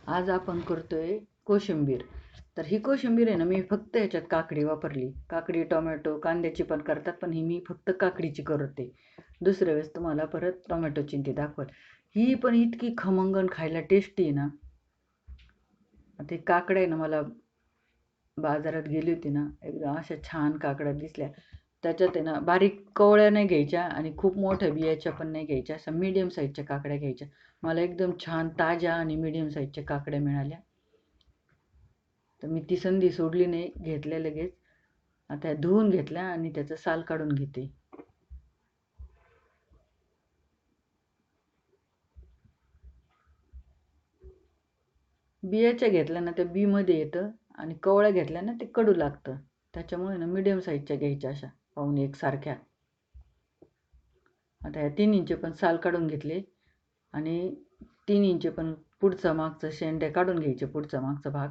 आज आपण करतोय कोशिंबीर. तर ही कोशिंबीर आहे ना, मी फक्त ह्याच्यात काकडी वापरली. काकडी, टोमॅटो, कांद्याची पण करतात, पण ही मी फक्त काकडीची करते. दुसऱ्या वेळेस तुम्हाला परत टोमॅटोची ती दाखवत. ही पण इतकी खमंग आणि खायला टेस्टी आहे ना. ते काकड्या आहे ना, मला बाजारात गेली होती ना, एकदम अशा छान काकड्या दिसल्या. त्याच्यात आहे ना, बारीक कवळ्या नाही घ्यायच्या आणि खूप मोठ्या बियाच्या पण नाही घ्यायच्या, अशा मीडियम साईजच्या काकड्या घ्यायच्या. मला एकदम छान ताज्या आणि मीडियम साईजच्या काकड्या मिळाल्या. तर मी ती संधी सोडली नाही, घेतल्या लगेच. आता धुवून घेतल्या आणि त्याचं साल काढून घेते. बियाच्या घेतल्या ना त्या बीमध्ये येतं आणि कवळ्या घेतल्या ना ते कडू लागतं. त्याच्यामुळे ना मीडियम साईजच्या घ्यायच्या, अशा पाहून एकसारख्या. आता ह्या 3 इंच पण साल काढून घेतले आणि 3 इंच पण पुढचा मागचं शेंडे काढून घ्यायचे, पुढचा मागचा भाग.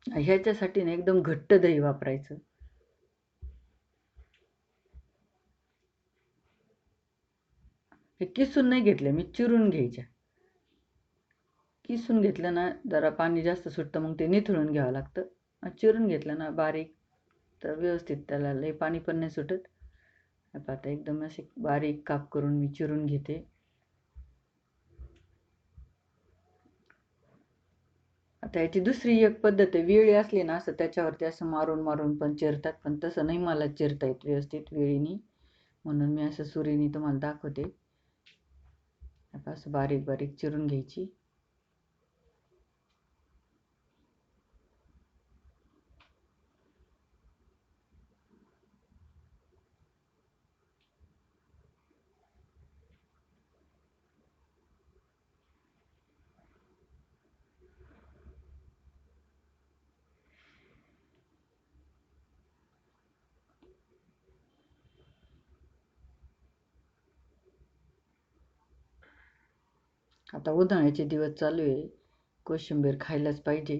ह्याच्यासाठी ना एकदम घट्ट दही वापरायचं. हे किसून नाही घेतले मी, चिरून घ्यायच्या. किसून घेतलं ना जरा पाणी जास्त सुटतं, मग ते निथळून घ्यावं लागतं. चिरून घेतलं ना बारीक तर व्यवस्थित त्याला लई पाणी पण नाही सुटत. आता एकदम असे बारीक काप करून मी चिरून घेते. आता याची दुसरी एक पद्धत आहे, वेळी असली ना असं त्याच्यावरती असं मारून मारून पण चिरतात, पण तसं नाही मला चिरता येत व्यवस्थित वेळीनी, म्हणून मी असं सुरीने तुम्हाला दाखवते. असं बारीक बारीक चिरून घ्यायची. आता उन्हाळ्याचे दिवस चालू आहे, कोशिंबीर खायलाच पाहिजे.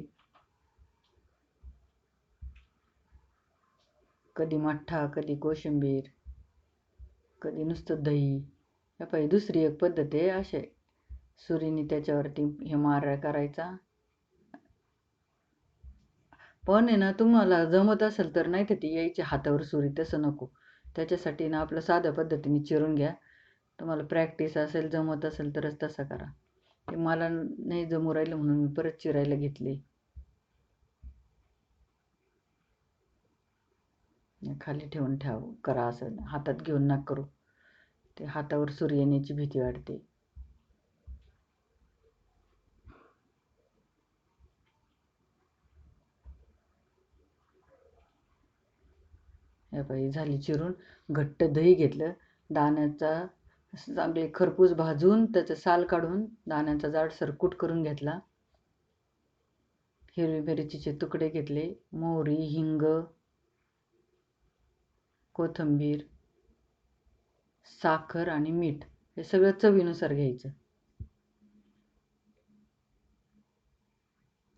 कधी मठ्ठा, कधी कोशिंबीर, कधी नुसतं दही. या पाहिजे दुसरी एक पद्धत आहे, असे सुरीने त्याच्यावरती हे मारा करायचा. पण आहे ना, तुम्हाला जमत असेल तर, नाही तर ती यायची हातावर सुरी, तसं नको. त्याच्यासाठी ना आपलं साध्या पद्धतीने चिरून घ्या. तुम्हाला प्रॅक्टिस असेल, जमत असेल तरच तसं करा. ते मला नाही जमू राहिलं म्हणून मी परत चिरायला घेतली. खाली ठेवून करा, असं हातात घेऊन नका करू. ते हातावर सुरी येण्याची भीती वाटते. या पाहिजे झाली चिरून. घट्ट दही घेतलं, दाण्याचा चांगले खरपूस भाजून त्याचं साल काढून दाण्याचा जाडसर कूट करून घेतला. हिरवी मिरचीचे तुकडे घेतले, मोहरी, हिंग, कोथिंबीर, साखर आणि मीठ हे सगळं चवीनुसार घ्यायचं.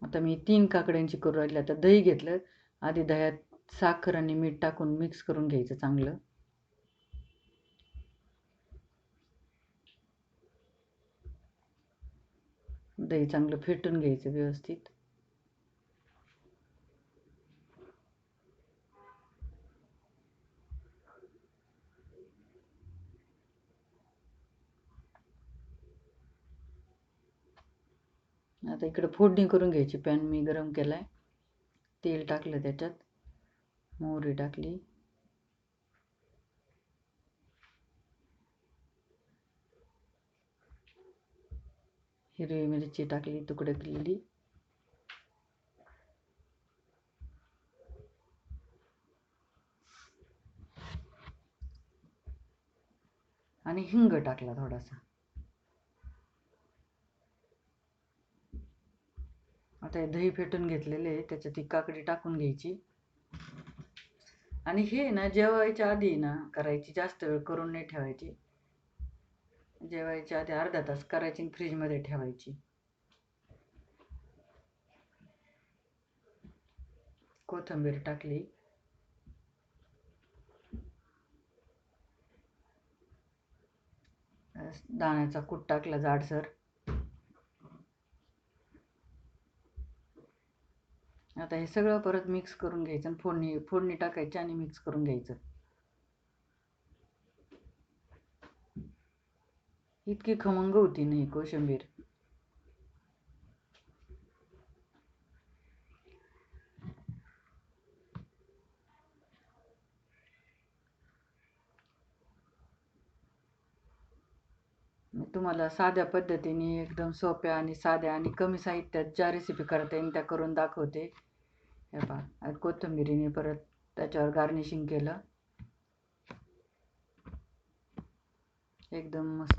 आता मी 3 काकड्यांची करून राहिली. आता दही घेतलं, आधी दह्यात साखर आणि मीठ टाकून मिक्स करून घ्यायचं चांगलं. दही चांगलं फेटून घ्यायचं व्यवस्थित. आता इकडे फोडणी करून घ्यायची. पॅन मी गरम केलाय, तेल टाकलं, त्याच्यात मोहरी टाकली, हिरवी मिरची टाकली तुकडे केलेली, आणि हिंग टाकला थोडासा. आता हे दही फेटून घेतलेले आहे, त्याच्यात ती काकडी टाकून घ्यायची. आणि हे ना जेवायच्या आधी ना करायची, जास्त वेळ करून नाही ठेवायची. जेवायच्या आधी अर्धा तास करायची आणि फ्रीजमध्ये ठेवायची. कोथिंबीर टाकली, दाण्याचा कूट टाकला जाडसर. आता हे सगळं परत मिक्स करून घ्यायचं आणि फोडणी टाकायची आणि मिक्स करून घ्यायचं. इतकी खमंग होती नाही कोशिंबीर. मी तुम्हाला साध्या पद्धतीने एकदम सोप्या आणि साध्या आणि कमी साहित्यात ज्या रेसिपी करता येईल त्या करून दाखवते. हे पहा, कोथिंबीरीने परत त्याच्यावर गार्निशिंग केलं. एकदम मस्त.